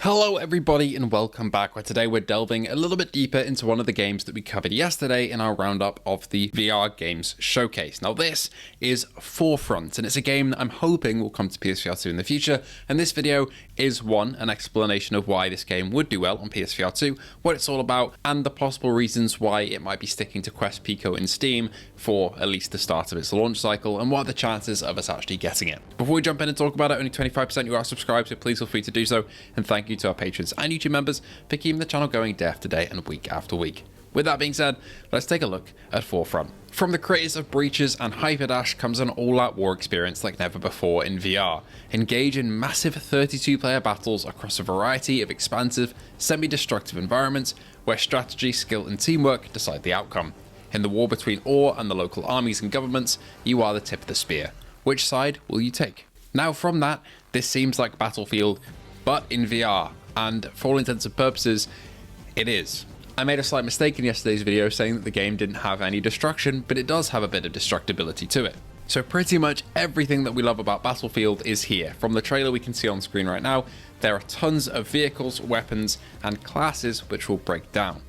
Hello everybody and welcome back, where today we're delving a little bit deeper into one of the games that we covered yesterday in our roundup of the VR Games Showcase. Now this is Forefront, and it's a game that I'm hoping will come to PSVR2 in the future, and this video is an explanation of why this game would do well on PSVR2, what it's all about, and the possible reasons why it might be sticking to Quest Pico in Steam for at least the start of its launch cycle, and what are the chances of us actually getting it. Before we jump in and talk about it, only 25% of you are subscribed, so please feel free to do so, and thank you to our patrons and YouTube members for keeping the channel going day after day and week after week. With that being said, let's take a look at Forefront. From the creators of Breaches and Hyperdash comes an all-out war experience like never before in VR. Engage in massive 32-player battles across a variety of expansive, semi-destructive environments where strategy, skill and teamwork decide the outcome. In the war between OR and the local armies and governments, you are the tip of the spear. Which side will you take? Now from that, this seems like Battlefield, but in VR, and for all intents and purposes, it is. I made a slight mistake in yesterday's video saying that the game didn't have any destruction, but it does have a bit of destructibility to it. So pretty much everything that we love about Battlefield is here. From the trailer we can see on screen right now, there are tons of vehicles, weapons, and classes which will break down.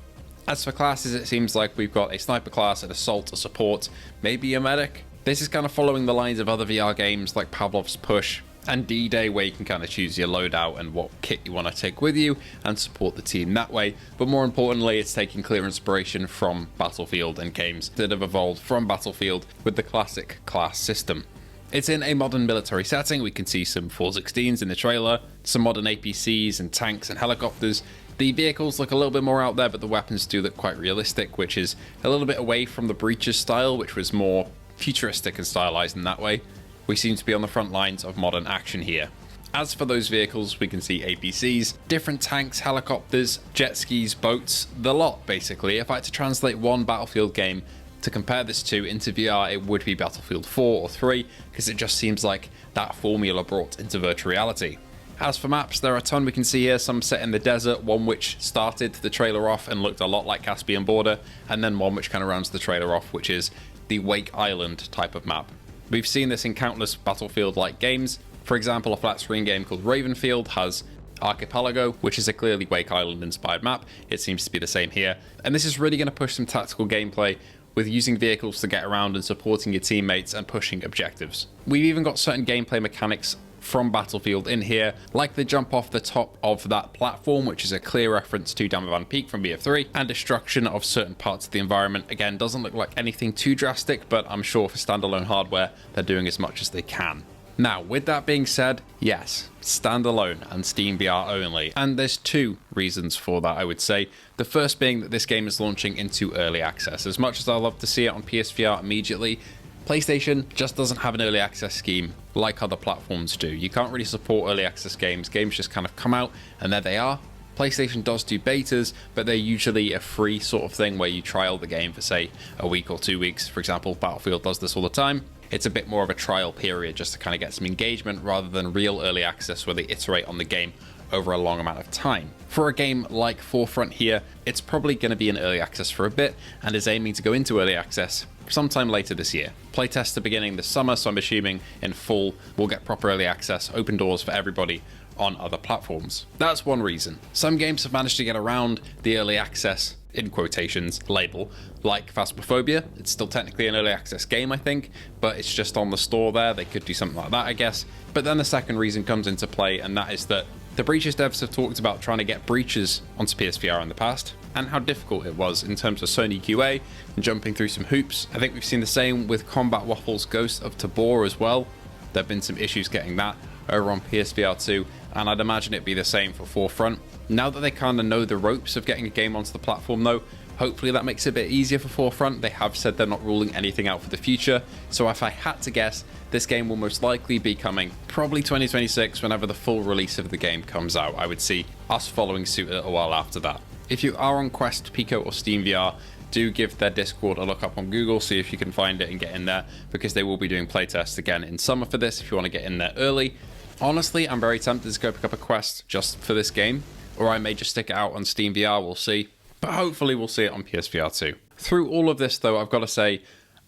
As for classes, it seems like we've got a sniper class, an assault, a support, maybe a medic. This is kind of following the lines of other VR games like Pavlov's Push and D-Day, where you can kind of choose your loadout and what kit you want to take with you and support the team that way. But more importantly, it's taking clear inspiration from Battlefield and games that have evolved from Battlefield with the classic class system. It's in a modern military setting. We can see some 416s in the trailer, some modern APCs and tanks and helicopters. The vehicles look a little bit more out there, but the weapons do look quite realistic, which is a little bit away from the Breaches style, which was more futuristic and stylized in that way. We seem to be on the front lines of modern action here. As for those vehicles, we can see APCs, different tanks, helicopters, jet skis, boats, the lot basically. If I had to translate one Battlefield game to compare this to into VR, it would be Battlefield 4 or 3, because it just seems like that formula brought into virtual reality. As for maps, there are a ton we can see here, some set in the desert, one which started the trailer off and looked a lot like Caspian Border, and then one which kind of rounds the trailer off, which is the Wake Island type of map. We've seen this in countless Battlefield-like games. For example, a flat-screen game called Ravenfield has Archipelago, which is a clearly Wake Island-inspired map. It seems to be the same here. And this is really going to push some tactical gameplay with using vehicles to get around and supporting your teammates and pushing objectives. We've even got certain gameplay mechanics from Battlefield in here, like the jump off the top of that platform, which is a clear reference to Damavand Peak from BF3, and destruction of certain parts of the environment. Again, doesn't look like anything too drastic, but I'm sure for standalone hardware, they're doing as much as they can. Now, with that being said, yes, standalone and Steam VR only, and there's two reasons for that, I would say. The first being that this game is launching into early access. As much as I love to see it on PSVR immediately, PlayStation just doesn't have an early access scheme like other platforms do. You can't really support early access games. Games just kind of come out and there they are. PlayStation does do betas, but they're usually a free sort of thing where you trial the game for, say, a week or 2 weeks. For example, Battlefield does this all the time. It's a bit more of a trial period just to kind of get some engagement rather than real early access where they iterate on the game over a long amount of time. For a game like Forefront here, it's probably going to be in early access for a bit and is aiming to go into early access sometime later this year. Playtests are beginning this summer, so I'm assuming in fall we'll get proper early access, open doors for everybody on other platforms. That's one reason. Some games have managed to get around the early access, in quotations, label, like Phasmophobia. It's still technically an early access game, I think, but it's just on the store there. They could do something like that, I guess. But then the second reason comes into play, and that is that the Breaches devs have talked about trying to get Breaches onto PSVR in the past, and how difficult it was in terms of Sony QA and jumping through some hoops. I think we've seen the same with Combat Waffle's Ghost of Tabor as well. There have been some issues getting that over on PSVR2, and I'd imagine it'd be the same for Forefront. Now that they kind of know the ropes of getting a game onto the platform though, hopefully that makes it a bit easier for Forefront. They have said they're not ruling anything out for the future, so if I had to guess, this game will most likely be coming probably 2026 whenever the full release of the game comes out. I would see us following suit a while after that. If you are on Quest, Pico or Steam VR, do give their Discord a look up on Google, see if you can find it and get in there, because they will be doing playtests again in summer for this if you want to get in there early. Honestly, I'm very tempted to go pick up a Quest just for this game, or I may just stick it out on Steam VR, we'll see. But hopefully we'll see it on PSVR 2. Through all of this though, I've got to say,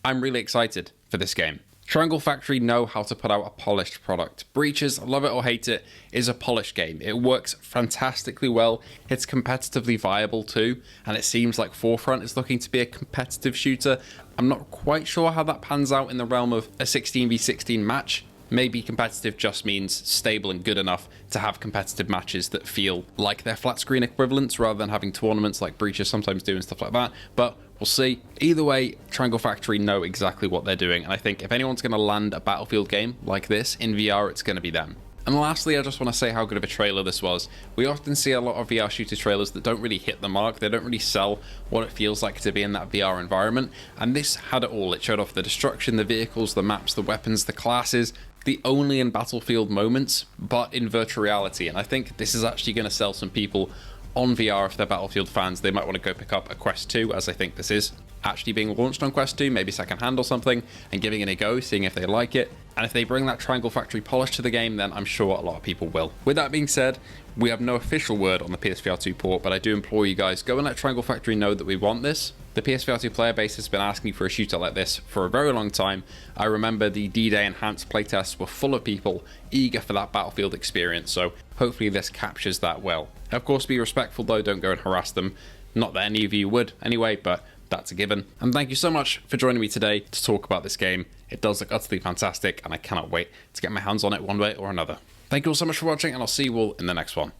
I'm really excited for this game. Triangle Factory know how to put out a polished product. Breaches, love it or hate it, is a polished game. It works fantastically well, it's competitively viable too, and it seems like Forefront is looking to be a competitive shooter. I'm not quite sure how that pans out in the realm of a 16v16 match. Maybe competitive just means stable and good enough to have competitive matches that feel like their flat screen equivalents rather than having tournaments like Breaches sometimes do and stuff like that, but we'll see. Either way, Triangle Factory know exactly what they're doing, and I think if anyone's going to land a Battlefield game like this in VR, it's going to be them. And lastly, I just want to say how good of a trailer this was. We often see a lot of VR shooter trailers that don't really hit the mark. They don't really sell what it feels like to be in that VR environment. And this had it all. It showed off the destruction, the vehicles, the maps, the weapons, the classes, the only in Battlefield moments, but in virtual reality. And I think this is actually going to sell some people on VR if they're Battlefield fans. They might want to go pick up a Quest 2, as I think this is actually being launched on Quest 2, maybe secondhand or something, and giving it a go, seeing if they like it. And if they bring that Triangle Factory polish to the game, then I'm sure a lot of people will. With that being said, we have no official word on the PSVR2 port, but I do implore you guys, go and let Triangle Factory know that we want this. The PSVR2 player base has been asking for a shooter like this for a very long time. I remember the D-Day enhanced playtests were full of people eager for that Battlefield experience, so hopefully this captures that well. Of course, be respectful though, don't go and harass them. Not that any of you would anyway, but that's a given. And thank you so much for joining me today to talk about this game. It does look utterly fantastic, and I cannot wait to get my hands on it one way or another. Thank you all so much for watching, and I'll see you all in the next one.